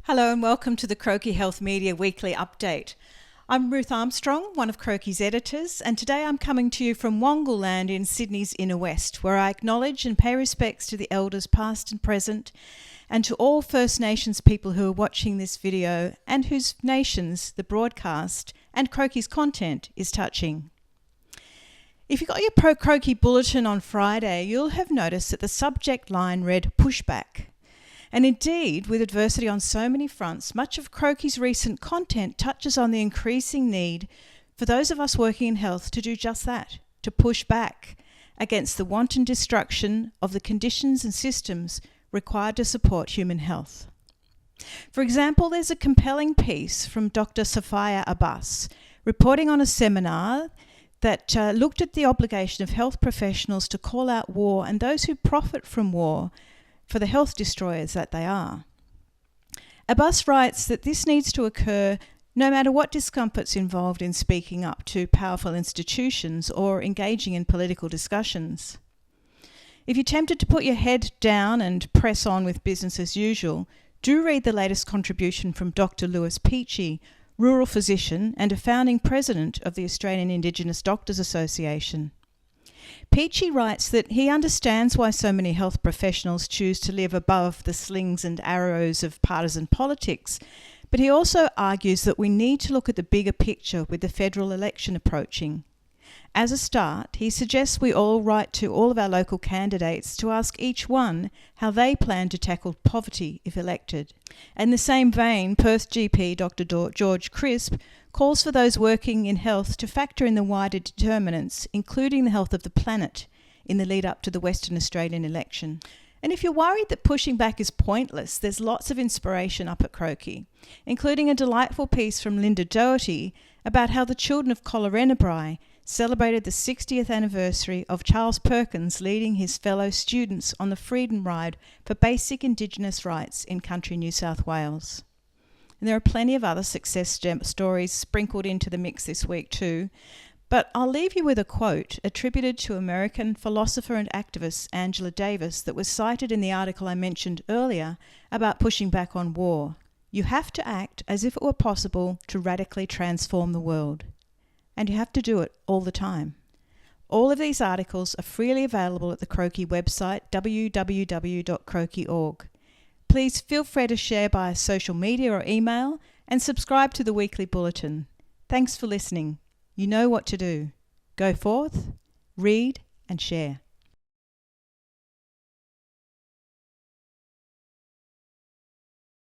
Hello and welcome to the Croakey Health Media Weekly Update. I'm Ruth Armstrong, one of Croakey's editors, and today I'm coming to you from Wongal land in Sydney's inner west, where I acknowledge and pay respects to the elders past and present, and to all First Nations people who are watching this video and whose nations the broadcast and Croakey's content is touching. If you got your Croakey Bulletin on Friday, you'll have noticed that the subject line read Pushback. And indeed, with adversity on so many fronts, much of Croakey's recent content touches on the increasing need for those of us working in health to do just that, to push back against the wanton destruction of the conditions and systems required to support human health. For example, there's a compelling piece from Dr. Sophia Abbas reporting on a seminar that looked at the obligation of health professionals to call out war and those who profit from war for the health destroyers that they are. Abbas writes that this needs to occur no matter what discomfort's involved in speaking up to powerful institutions or engaging in political discussions. If you're tempted to put your head down and press on with business as usual, do read the latest contribution from Dr. Lewis Peachy, rural physician and a founding president of the Australian Indigenous Doctors Association. Peachy writes that he understands why so many health professionals choose to live above the slings and arrows of partisan politics, but he also argues that we need to look at the bigger picture with the federal election approaching. As a start, he suggests we all write to all of our local candidates to ask each one how they plan to tackle poverty if elected. In the same vein, Perth GP Dr. George Crisp calls for those working in health to factor in the wider determinants, including the health of the planet, in the lead up to the Western Australian election. And if you're worried that pushing back is pointless, there's lots of inspiration up at Croakey, including a delightful piece from Linda Doherty about how the children of Collarenebri celebrated the 60th anniversary of Charles Perkins leading his fellow students on the Freedom Ride for basic Indigenous rights in country New South Wales. And there are plenty of other success stories sprinkled into the mix this week too, but I'll leave you with a quote attributed to American philosopher and activist Angela Davis that was cited in the article I mentioned earlier about pushing back on war. You have to act as if it were possible to radically transform the world. And you have to do it all the time. All of these articles are freely available at the Croakey website, www.croakey.org. Please feel free to share via social media or email and subscribe to the weekly bulletin. Thanks for listening. You know what to do. Go forth, read and share.